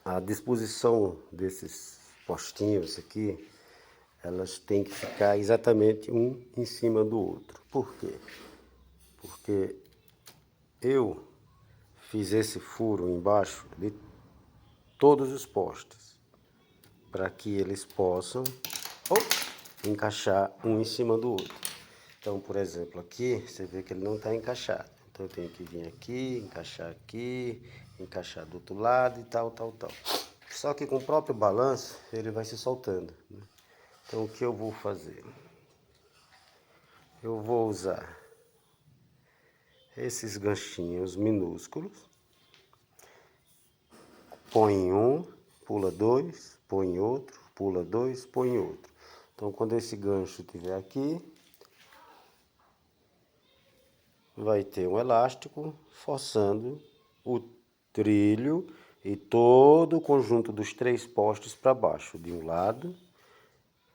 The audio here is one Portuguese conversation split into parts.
A disposição desses postinhos aqui, elas têm que ficar exatamente um em cima do outro. Por quê? Porque eu fiz esse furo embaixo de todos os postes, para que eles possam encaixar um em cima do outro. Então, por exemplo, aqui você vê que ele não está encaixado. Então eu tenho que vir aqui, encaixar do outro lado e tal. Só que com o próprio balanço ele vai se soltando, né? Então o que eu vou fazer? Eu vou usar esses ganchinhos minúsculos. Põe um, pula dois, põe outro, pula dois, põe outro. Então quando esse gancho estiver aqui, vai ter um elástico forçando o trilho e todo o conjunto dos três postes para baixo, de um lado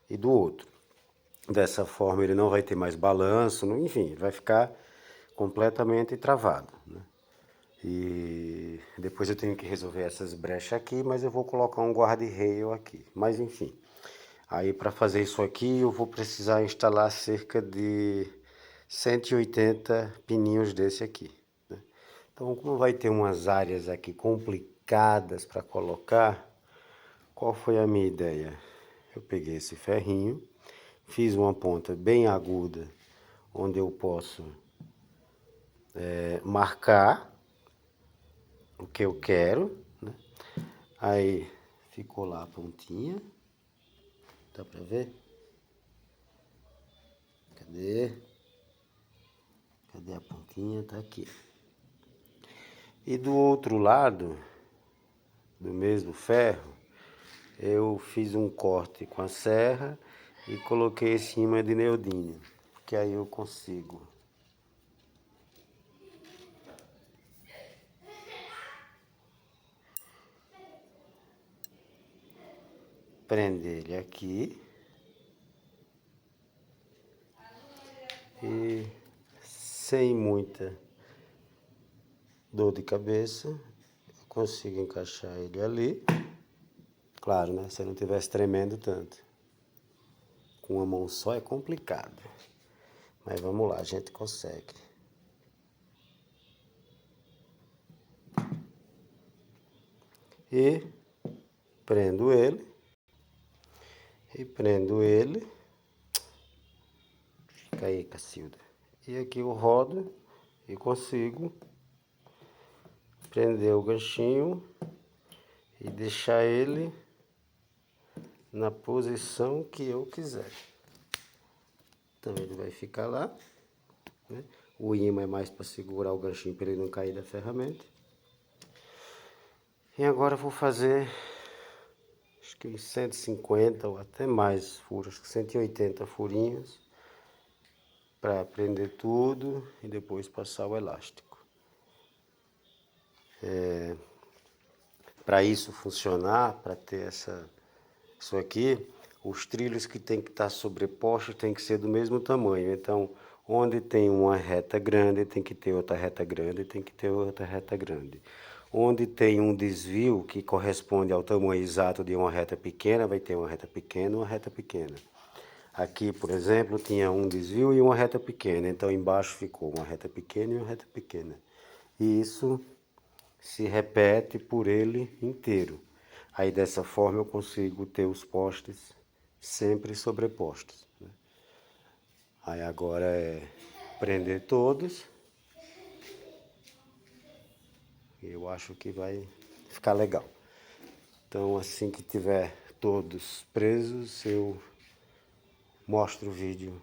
e do outro. Dessa forma ele não vai ter mais balanço, enfim, vai ficar completamente travado, né? E depois eu tenho que resolver essas brechas aqui, mas eu vou colocar um guarda-rail aqui. Mas enfim, aí para fazer isso aqui eu vou precisar instalar cerca de 180 pininhos desse aqui, né? Então, como vai ter umas áreas aqui complicadas para colocar, qual foi a minha ideia? Eu peguei esse ferrinho, fiz uma ponta bem aguda, onde eu posso marcar o que eu quero, né? Aí ficou lá a pontinha, dá para ver? Cadê? Cadê a pontinha? Tá aqui. E do outro lado, do mesmo ferro, eu fiz um corte com a serra e coloquei em cima de neodímio, que aí eu consigo prender ele aqui e sem muita dor de cabeça eu consigo encaixar ele ali. Claro, né? Se eu não estivesse tremendo tanto. Com uma mão só é complicado. Mas vamos lá, a gente consegue. E prendo ele. E prendo ele. Fica aí, Cacilda. E aqui eu rodo e consigo prender o ganchinho e deixar ele na posição que eu quiser. Então ele vai ficar lá, né? O ímã é mais para segurar o ganchinho para ele não cair da ferramenta. E agora eu vou fazer, acho que uns 150 ou até mais furos, 180 furinhos, para prender tudo e depois passar o elástico. Para isso funcionar, para ter isso aqui, os trilhos que tem que estar sobrepostos tem que ser do mesmo tamanho. Então, onde tem uma reta grande, tem que ter outra reta grande, tem que ter outra reta grande. Onde tem um desvio que corresponde ao tamanho exato de uma reta pequena, vai ter uma reta pequena e uma reta pequena. Aqui, por exemplo, tinha um desvio e uma reta pequena, então embaixo ficou uma reta pequena e uma reta pequena. E isso se repete por ele inteiro. Aí dessa forma eu consigo ter os postes sempre sobrepostos, né? Aí agora é prender todos. Eu acho que vai ficar legal. Então assim que tiver todos presos, eu mostro o vídeo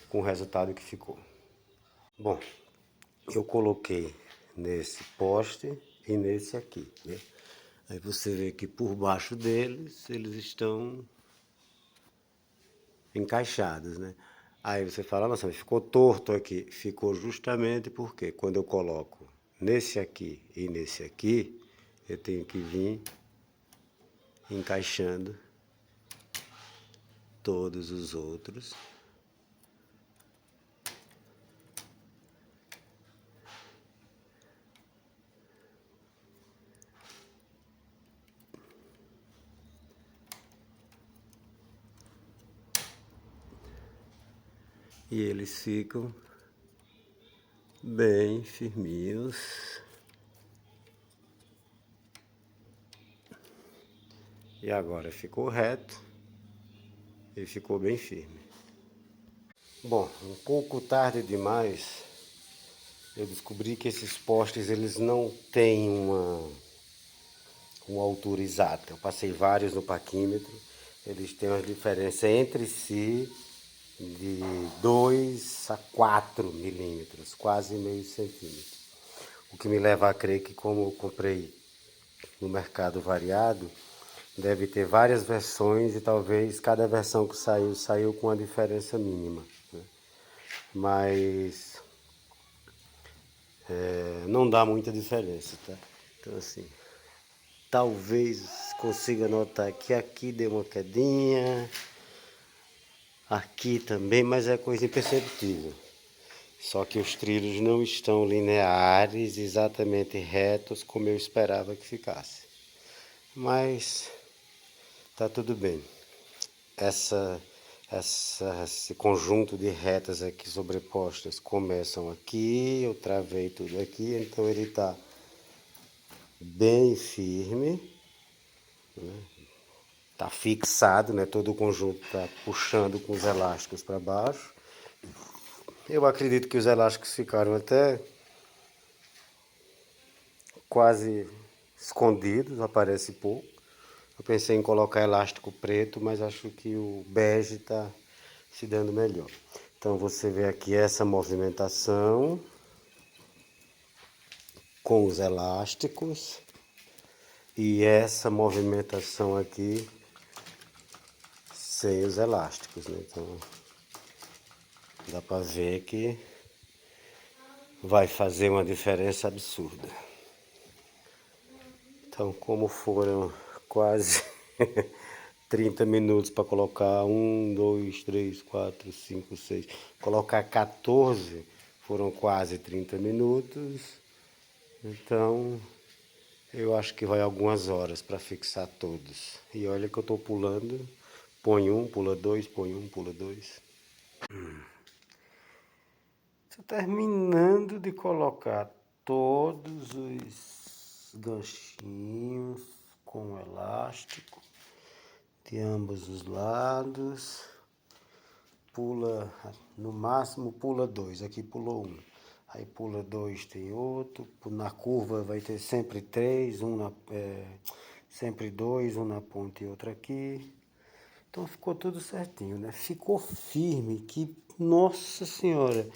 com o resultado que ficou. Bom, eu coloquei nesse poste e nesse aqui, né? Aí você vê que por baixo deles, eles estão encaixados, né? Aí você fala, nossa, mas ficou torto aqui. Ficou justamente porque quando eu coloco nesse aqui e nesse aqui, eu tenho que vir encaixando todos os outros. E eles ficam bem firminhos. E agora ficou reto e ficou bem firme. Bom, um pouco tarde demais, eu descobri que esses postes eles não têm uma altura exata. Eu passei vários no paquímetro, eles têm uma diferença entre si de 2 a 4 milímetros, quase meio centímetro. O que me leva a crer que, como eu comprei no mercado variado, deve ter várias versões e talvez cada versão que saiu com uma diferença mínima, né? Mas não dá muita diferença, tá? Então assim, talvez consiga notar que aqui deu uma quedinha, aqui também, mas é coisa imperceptível. Só que os trilhos não estão lineares, exatamente retos, como eu esperava que ficasse. Mas tá tudo bem. Esse conjunto de retas aqui sobrepostas começam aqui, eu travei tudo aqui, então ele está bem firme, né? Tá fixado, né? Todo o conjunto está puxando com os elásticos para baixo. Eu acredito que os elásticos ficaram até quase escondidos, aparece pouco. Eu pensei em colocar elástico preto, mas acho que o bege está se dando melhor. Então você vê aqui essa movimentação com os elásticos e essa movimentação aqui sem os elásticos, né? Então dá para ver que vai fazer uma diferença absurda. Então, como foram quase 30 minutos para colocar 1, 2, 3, 4, 5, 6, colocar 14, foram quase 30 minutos. Então, eu acho que vai algumas horas para fixar todos. E olha que eu estou pulando, põe um, pula dois, põe um, pula dois. Estou terminando de colocar todos os ganchinhos com elástico de ambos os lados. Pula, no máximo pula dois, aqui pulou um. Aí pula dois, tem outro. Na curva vai ter sempre três, sempre dois, um na ponta e outro aqui. Então ficou tudo certinho, né? Ficou firme, que, nossa senhora,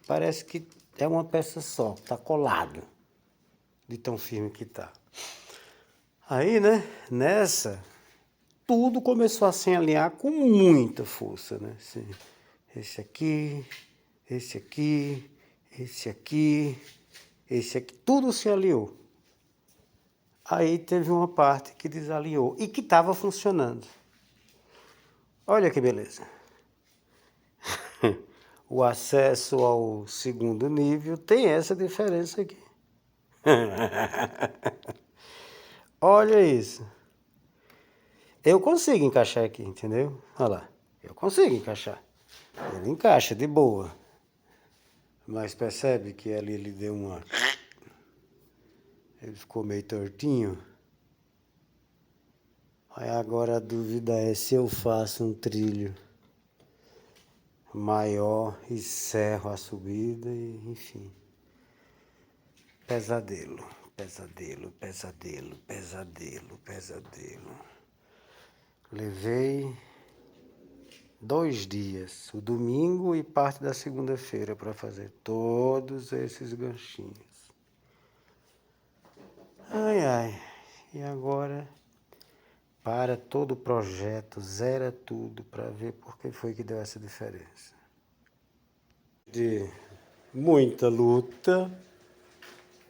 parece que é uma peça só, tá colado, de tão firme que tá. Aí, né, nessa, tudo começou a se alinhar com muita força, né? Esse aqui, esse aqui, esse aqui, esse aqui, tudo se alinhou. Aí teve uma parte que desalinhou e que estava funcionando. Olha que beleza. O acesso ao segundo nível tem essa diferença aqui. Olha isso. Eu consigo encaixar aqui, entendeu? Olha lá. Eu consigo encaixar. Ele encaixa de boa. Mas percebe que ali ele deu uma... Ele ficou meio tortinho. Aí agora a dúvida é se eu faço um trilho maior e serro a subida e enfim. Pesadelo, pesadelo, pesadelo, pesadelo, pesadelo. Levei 2 dias, o domingo e parte da segunda-feira, para fazer todos esses ganchinhos. Ai, ai. E agora, para todo o projeto, zera tudo para ver por que foi que deu essa diferença. De muita luta,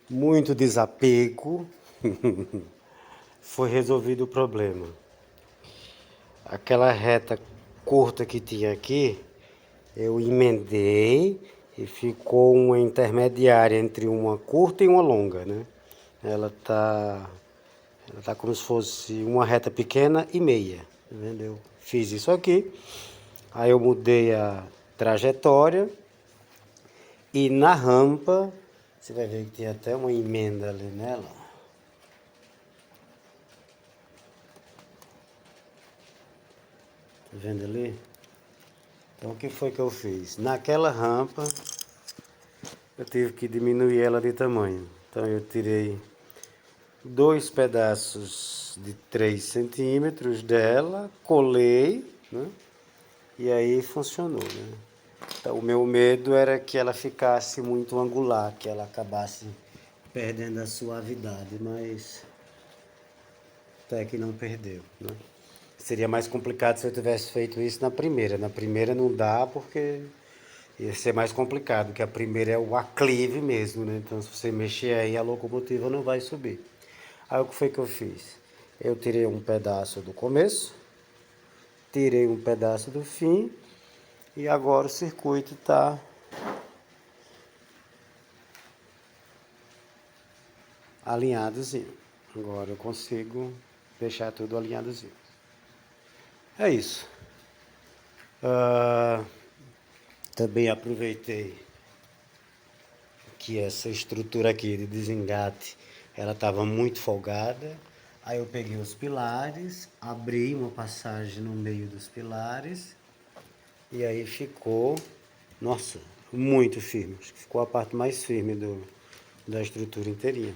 muito desapego, foi resolvido o problema. Aquela reta curta que tinha aqui, eu emendei e ficou uma intermediária entre uma curta e uma longa, né? Ela tá como se fosse uma reta pequena e meia, entendeu? Fiz isso aqui, aí eu mudei trajetória. E na rampa, você vai ver que tem até uma emenda ali nela. Tá vendo ali? Então o que foi que eu fiz? Naquela rampa, eu tive que diminuir ela de tamanho. Então eu tirei 2 pedaços de 3 centímetros dela, colei, né? E aí funcionou, né? Então, o meu medo era que ela ficasse muito angular, que ela acabasse perdendo a suavidade, mas até que não perdeu, né? Seria mais complicado se eu tivesse feito isso na primeira. Na primeira não dá porque ia ser mais complicado, que a primeira é o aclive mesmo, né? Então se você mexer aí a locomotiva não vai subir. Aí o que foi que eu fiz? Eu tirei um pedaço do começo, tirei um pedaço do fim e agora o circuito está alinhadozinho. Agora eu consigo deixar tudo alinhadozinho. É isso. Também aproveitei que essa estrutura aqui de desengate, ela estava muito folgada. Aí eu peguei os pilares, abri uma passagem no meio dos pilares e aí ficou, nossa, muito firme. Acho que ficou a parte mais firme da estrutura inteirinha.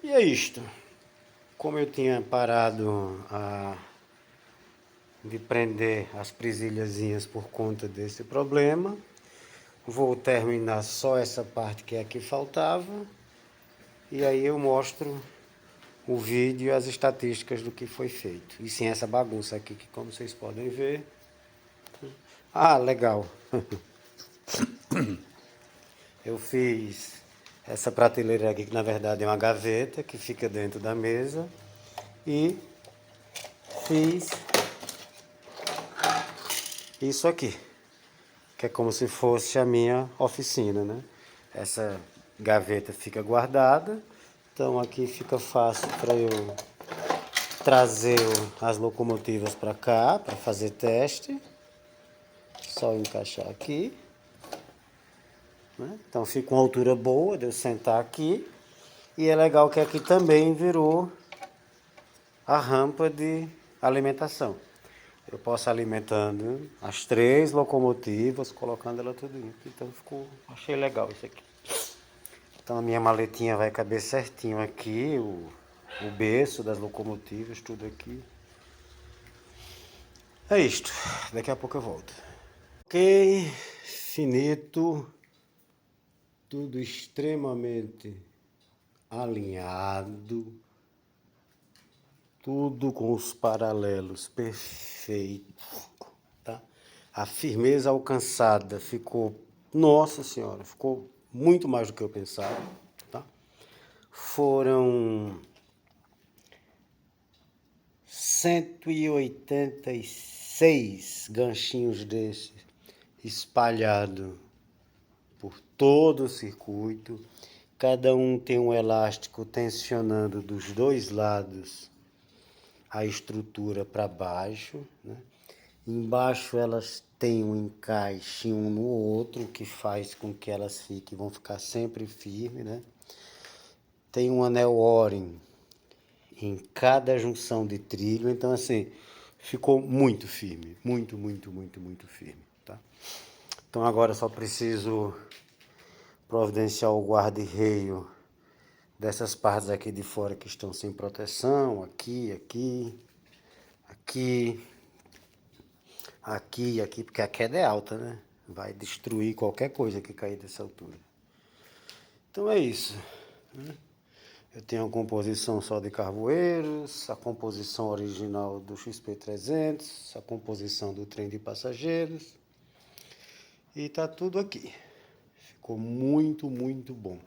E é isto. Como eu tinha parado de prender as presilhazinhas por conta desse problema, vou terminar só essa parte que aqui faltava e aí eu mostro o vídeo e as estatísticas do que foi feito. E sem essa bagunça aqui, que como vocês podem ver... Ah, legal! Eu fiz essa prateleira aqui, que na verdade é uma gaveta, que fica dentro da mesa. E fiz isso aqui, que é como se fosse a minha oficina, né? Essa gaveta fica guardada, então aqui fica fácil para eu trazer as locomotivas para cá, para fazer teste. Só encaixar aqui, né? Então fica uma altura boa de eu sentar aqui. E é legal que aqui também virou a rampa de alimentação. Eu posso alimentando as 3 locomotivas, colocando ela tudo isso. Então achei legal isso aqui. Então a minha maletinha vai caber certinho aqui, o berço das locomotivas, tudo aqui. É isto. Daqui a pouco eu volto. Ok, finito. Tudo extremamente alinhado. Tudo com os paralelos perfeitos, tá? A firmeza alcançada ficou, nossa senhora, ficou muito mais do que eu pensava, tá? Foram 186 ganchinhos desses espalhados por todo o circuito. Cada um tem um elástico tensionando dos 2 lados a estrutura para baixo, né? Embaixo elas têm um encaixe um no outro, que faz com que elas vão ficar sempre firmes, né? Tem um anel O-ring em cada junção de trilho, então assim, ficou muito firme, muito firme, tá? Então agora só preciso providenciar o guarda-reio dessas partes aqui de fora que estão sem proteção, aqui, porque a queda é alta, né? Vai destruir qualquer coisa que cair dessa altura. Então é isso, né? Eu tenho a composição só de carvoeiros, a composição original do XP300, a composição do trem de passageiros. E tá tudo aqui. Ficou muito bom.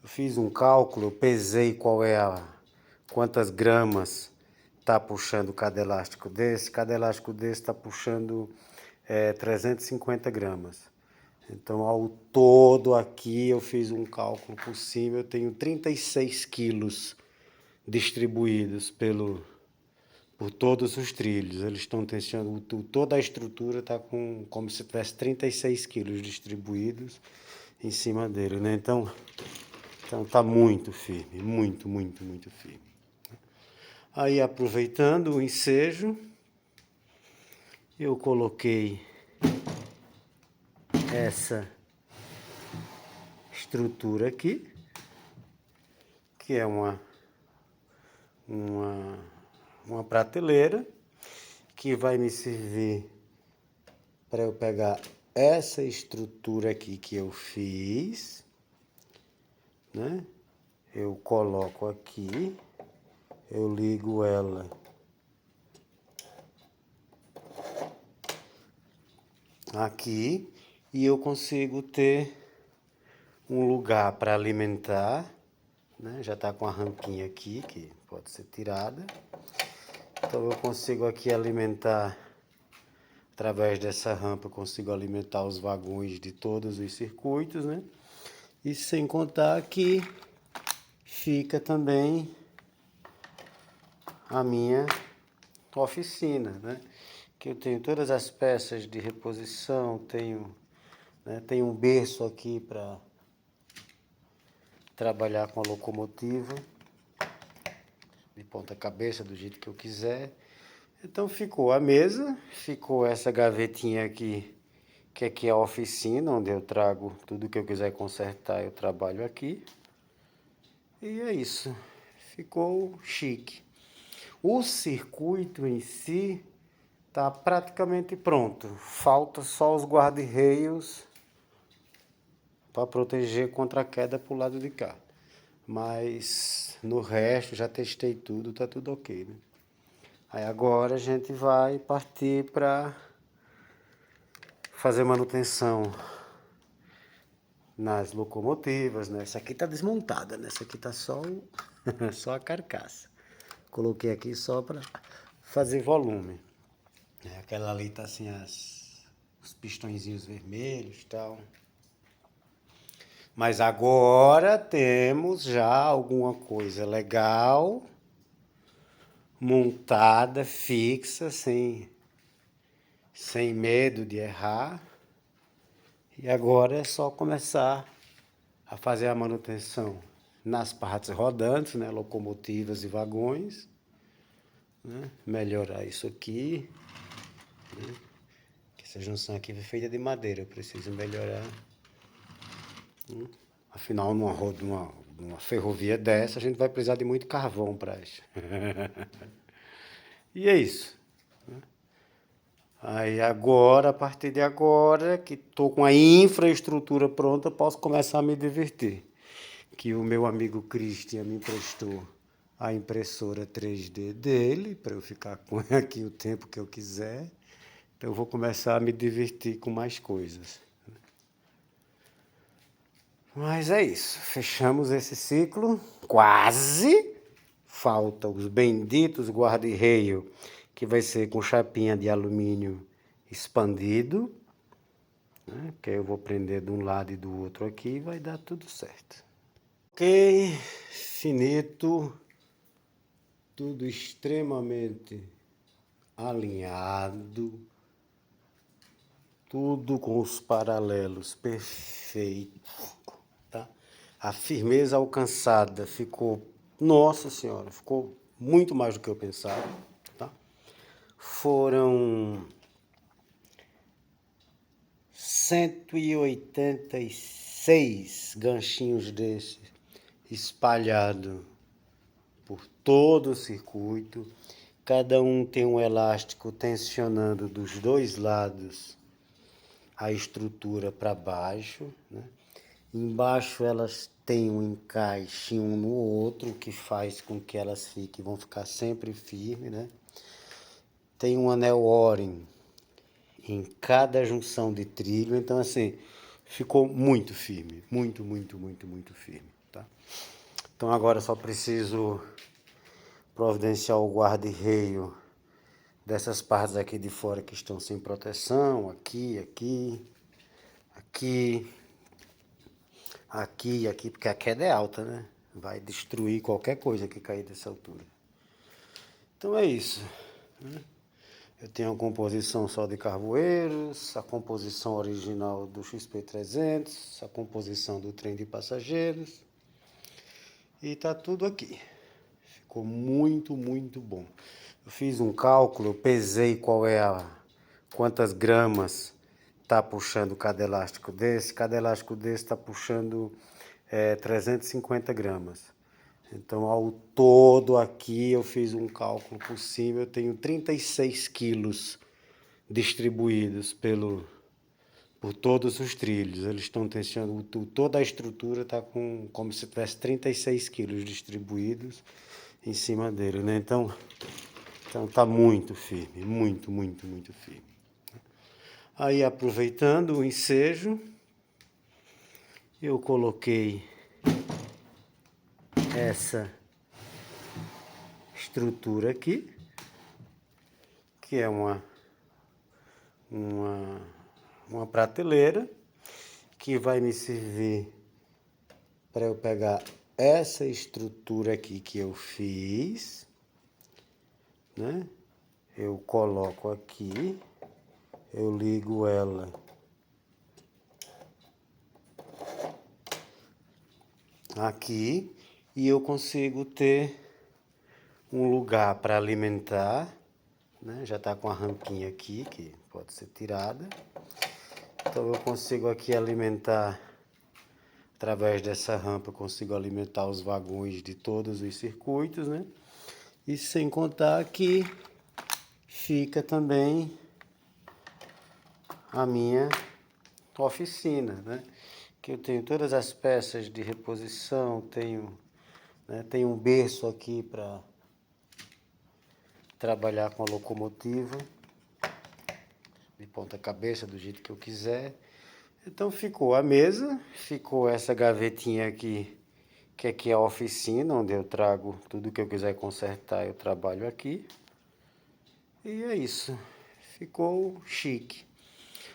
Eu fiz um cálculo, eu pesei quantas gramas tá puxando cada elástico desse. Cada elástico desse está puxando 350 gramas. Então, ao todo aqui, eu fiz um cálculo por cima, eu tenho 36 quilos distribuídos por por todos os trilhos. Eles estão tensionando, toda a estrutura está com como se tivesse 36 quilos distribuídos em cima dele, né? Então tá muito firme, muito, muito, muito firme. Aí, aproveitando o ensejo, eu coloquei essa estrutura aqui, que é uma prateleira, que vai me servir para eu pegar essa estrutura aqui que eu fiz, né? Eu coloco aqui, eu ligo ela aqui e eu consigo ter um lugar para alimentar, né? Já está com a rampinha aqui que pode ser tirada, então eu consigo aqui alimentar. Através dessa rampa eu consigo alimentar os vagões de todos os circuitos, né? E sem contar que fica também a minha oficina, né? Que eu tenho todas as peças de reposição, tenho um berço aqui para trabalhar com a locomotiva de ponta cabeça do jeito que eu quiser. Então ficou a mesa, ficou essa gavetinha aqui, que aqui é a oficina, onde eu trago tudo que eu quiser consertar, eu trabalho aqui. E é isso, ficou chique. O circuito em si está praticamente pronto, falta só os guarda-reios para proteger contra a queda para o lado de cá. Mas no resto já testei tudo, tá tudo ok, né? Aí agora a gente vai partir para fazer manutenção nas locomotivas, né? Essa aqui tá desmontada, né? Essa aqui tá só, só a carcaça. Coloquei aqui só para fazer volume. Aquela ali tá assim, os pistõezinhos vermelhos e tal. Mas agora temos já alguma coisa legal, montada, fixa, sem medo de errar. E agora é só começar a fazer a manutenção nas partes rodantes, né, locomotivas e vagões, né, melhorar isso aqui, né, que essa junção aqui foi feita de madeira, eu preciso melhorar. Afinal, numa ferrovia dessa, a gente vai precisar de muito carvão para isso. E é isso. Aí agora, a partir de agora, que estou com a infraestrutura pronta, posso começar a me divertir. Que o meu amigo Christian me emprestou a impressora 3D dele, para eu ficar com aqui o tempo que eu quiser. Então eu vou começar a me divertir com mais coisas. Mas é isso, fechamos esse ciclo, quase. Falta os benditos guarda-reio, que vai ser com chapinha de alumínio expandido, né? Que eu vou prender de um lado e do outro aqui e vai dar tudo certo. Ok, finito, tudo extremamente alinhado, tudo com os paralelos perfeitos, tá? A firmeza alcançada ficou, nossa senhora, ficou muito mais do que eu pensava, tá? Foram 186 ganchinhos desses espalhados por todo o circuito. Cada um tem um elástico tensionando dos dois lados a estrutura para baixo, né? Embaixo elas têm um encaixe um no outro, que faz com que elas vão ficar sempre firmes, né? Tem um anel O-ring em cada junção de trilho, então assim, ficou muito firme, muito, muito, muito, muito firme, tá? Então agora só preciso providenciar o guarda-reio dessas partes aqui de fora que estão sem proteção, aqui, porque a queda é alta, né? Vai destruir qualquer coisa que cair dessa altura. Então é isso. Eu tenho a composição só de carvoeiros, a composição original do XP300, a composição do trem de passageiros. E tá tudo aqui. Ficou muito, muito bom. Eu fiz um cálculo, eu pesei quantas gramas tá puxando cada elástico desse. Cada elástico desse tá puxando 350 gramas. Então, ao todo aqui, eu fiz um cálculo por cima, eu tenho 36 quilos distribuídos por todos os trilhos. Eles estão tensionando, toda a estrutura está como se tivesse 36 quilos distribuídos em cima dele, né? Então tá muito firme, muito, muito, muito firme. Aí, aproveitando o ensejo, eu coloquei essa estrutura aqui, que é uma prateleira, que vai me servir para eu pegar essa estrutura aqui que eu fiz, né? Eu coloco aqui, eu ligo ela aqui e eu consigo ter um lugar para alimentar, né? Já está com a rampinha aqui, que pode ser tirada. Então eu consigo aqui alimentar, através dessa rampa, eu consigo alimentar os vagões de todos os circuitos, né? E sem contar que fica também a minha oficina, né? Que eu tenho todas as peças de reposição, tenho um berço aqui para trabalhar com a locomotiva de ponta cabeça, do jeito que eu quiser. Então ficou a mesa, ficou essa gavetinha aqui, que aqui é a oficina, onde eu trago tudo que eu quiser consertar, eu trabalho aqui. E é isso, ficou chique.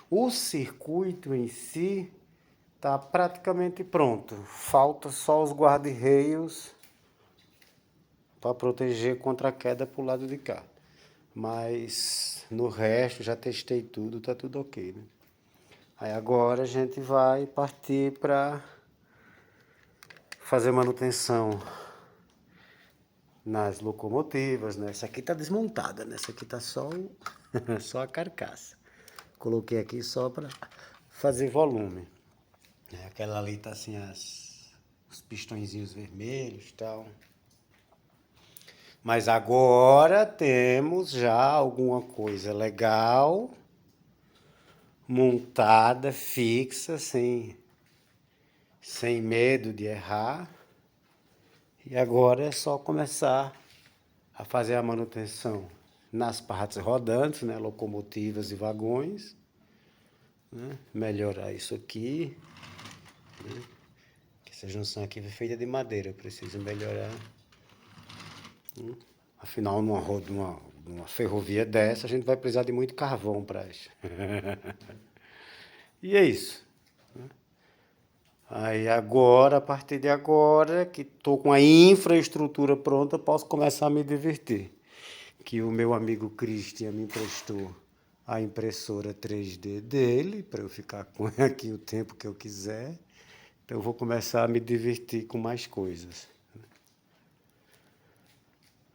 O circuito em si está praticamente pronto, falta só os guarda-reios para proteger contra a queda para o lado de cá. Mas no resto já testei tudo, tá tudo ok, né? Aí agora a gente vai partir para fazer manutenção nas locomotivas, né? Essa aqui tá desmontada, né? Essa aqui tá só, só a carcaça. Coloquei aqui só para fazer volume. Aquela ali tá assim, os pistõezinhos vermelhos e tal. Mas agora temos já alguma coisa legal, montada, fixa, sem medo de errar. E agora é só começar a fazer a manutenção nas partes rodantes, né, locomotivas e vagões, né, melhorar isso aqui, né, que essa junção aqui foi feita de madeira, eu preciso melhorar. Afinal, numa ferrovia dessa, a gente vai precisar de muito carvão para isso. E é isso. Aí agora, a partir de agora, que estou com a infraestrutura pronta, posso começar a me divertir. Que o meu amigo Christian me emprestou a impressora 3D dele, para eu ficar com aqui o tempo que eu quiser. Então eu vou começar a me divertir com mais coisas.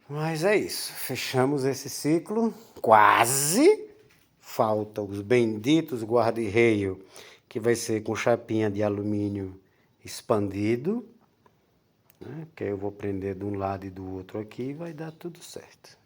Mas é isso, fechamos esse ciclo, quase. Falta os benditos guarda-reio, que vai ser com chapinha de alumínio expandido, né? Que eu vou prender de um lado e do outro aqui e vai dar tudo certo.